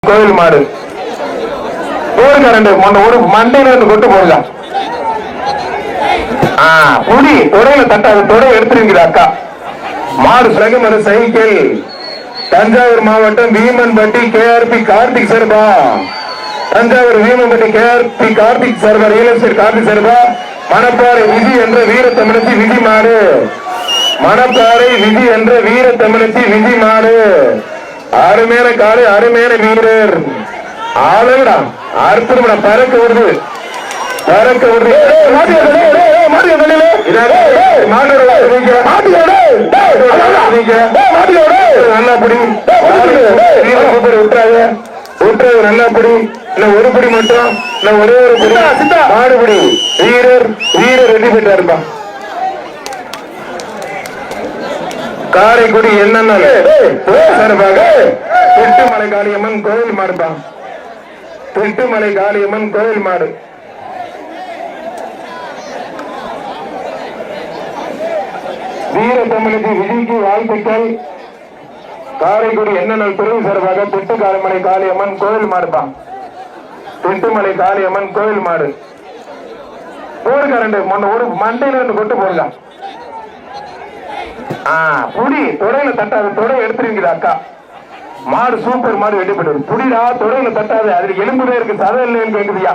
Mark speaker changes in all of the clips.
Speaker 1: கோயில் மாடு போடுங்க ரெண்டு ஒரு மண்டையில இருந்து கொட்டு போடுங்க. புடி தொடையில தட்டாது, தொடை எடுத்துருங்கிற அக்கா. மாடு சகமர சைக்கிள் தஞ்சாவூர் மாவட்டம் வீமன்பட்டி கேஆர்பி கார்த்திக் சர்பா. தஞ்சாவூர் வீமன்பட்டி கேஆர்பி கார்த்திக் சர்பா, ரியல் எஸ்டேட் கார்த்திக் சர்பா. மணப்பாறை விதி என்ற வீர தமிழச்சி விதி மாடு. மணப்பாறை விதி என்ற வீர தமிழச்சி விதி மாடு. அருமையான காடு, அருமையான வீரர். ஆளுடா அற்புதம், பறக்க வருது, பறக்க வருது. நல்லா பிடி விட்டுறாங்க, விட்டுறது நல்லா பிடி. இல்ல ஒரு பிடி மட்டும், இல்ல ஒரே ஒரு பிடி மாடுபிடி. வீரர் வீரர் வெற்றி பெற்றாருப்பா. காரைக்குடி என்னன்னா திட்டுமலை காளியம்மன் கோயில் மாடுப்பா. திட்டுமலை காளியம்மன் கோயில் மாடு. வீர தமிழுக்கு விதிக்கு வாழ்த்துக்கள். காரைக்குடி என்ன துறை சார்பாக திட்டுக்காரமலை காளியம்மன் கோயில் மாடுப்பா. திட்டுமலை காளியம்மன் கோயில் மாடு. போடுங்க ரெண்டு ஒரு மண்டையில இருந்து கொட்டு போடுங்க. புடி தொடையில தட்டாது, தொடை எடுத்துருங்கிற அக்கா. மாடு சூப்பர் மாடு, வெட்டி போட்டு புடிடா, தொடையில தட்டாது. அதுல எலும்புவே இருக்கு, சதை இல்லைன்னு கேக்குதியா?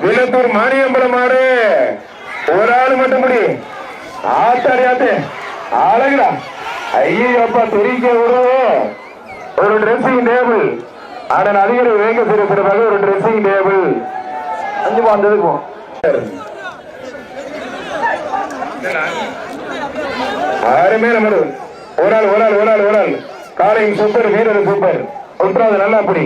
Speaker 1: விலத்தூர் மானியம்பலம் மாடு. ஒரு ஆளு மட்டும் முடி ஆத்தாரியாத்தே அழகுடா. ஐயப்பா தெரிவிக்க விடுவோம். ஒரு டிரெஸ்ஸிங் டேபிள் ஆனால் அதிகாரி வேங்க சிறப்பாக ஒரு டிரெஸ்ஸிங் டேபிள் 5 வந்ததுக்கும் அருமையான மாடு. ஒரு ஆள் ஒரு ஆள் ஒரு ஆள் ஒரு ஆள். காலையும் சூப்பர், வீரர் சூப்பர். ஒன்றாவது நல்லா பிடி.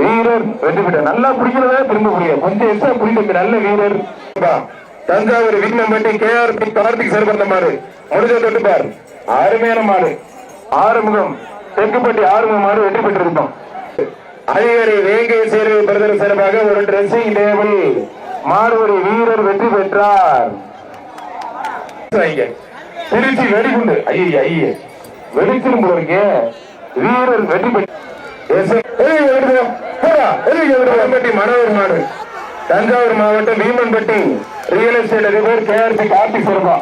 Speaker 1: வீரர் வெற்றி பெற்ற. நல்லா பிடிக்கிறதா திரும்ப முடியும், கொஞ்சம் எக்ஸ்ட்ரா பிடிக்கும். நல்ல வீரர். தஞ்சாவூர் வீமன்பட்டி கேஆர்பி கார்த்திக் சர்பந்த மாடு. முடிஞ்ச தொட்டுப்பார். அருமையான மாடு. ஆறுமுகம் தெற்குப்பட்டி ஆறுமுகம் மாடு வெற்றி பெற்றிருந்தோம். அதிகாரி வேங்கை சேர்வை பிரதர் சிறப்பாக ஒரு டிரெஸ்ஸிங் டேபிள் மாடு. ஒரு வீரர் வெற்றி பெற்றார். திருச்சி வெடிகுண்டு ஐய வெடிச்சிரும் போறீங்க. வீரர் வெற்றி பெற்ற மனோர் மாடு. தஞ்சாவூர் மாவட்டம் வீமன்பட்டி ரியல் எஸ்டேட் அதிபர் கேஆர்பி கார்த்திக் சர்பா.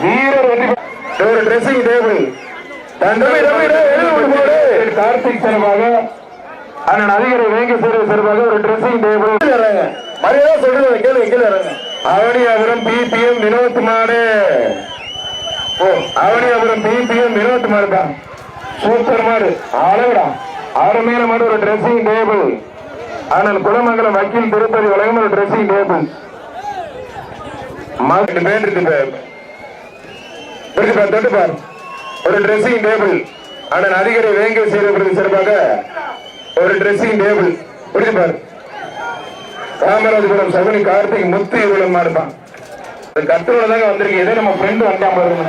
Speaker 1: வீரர் வெற்றி பெற்ற ஒரு டிரெஸ்ஸிங் டேபிள் கார்த்திக் சர்பாக அண்ணன் அதிகாரி வேங்க சேர்வை சிறப்பாக ஒரு டிரெஸ்ஸிங் டேபிள். மரியாதை சொல்றது கேள்வி கீழே. அவனியாபுரம் பிபிஎம் வினோத் மாடு. அவனியாபுரம் பிபிஎம் வினோத் மாடுதான். சூப்பர் மாடு, அழகுடா, அருமையான மாடு. ஒரு டிரெஸ்ஸிங் டேபிள் ஆனால் குலமங்கலம் வக்கீல் திருப்பதி வழங்கும் ஒரு டிரெஸ்ஸிங் டேபிள். தொட்டுப்பார் ஒரு டிரெஸ்ஸிங் டேபிள் ஆனால் அதிகாரி வேங்கை செய்யப்படுறது சிறப்பாக ஒரு டிரெஸ்ஸிங் டேபிள். புரிஞ்சுப்பார். காமராஜபுரம் சகுனி கார்த்திக் முத்து இவ்வளவு மாடுப்பான். கத்தரோட தாங்க வந்திருக்கு. ஏதோ நம்ம ஃப்ரெண்டு வந்தா பாருங்க.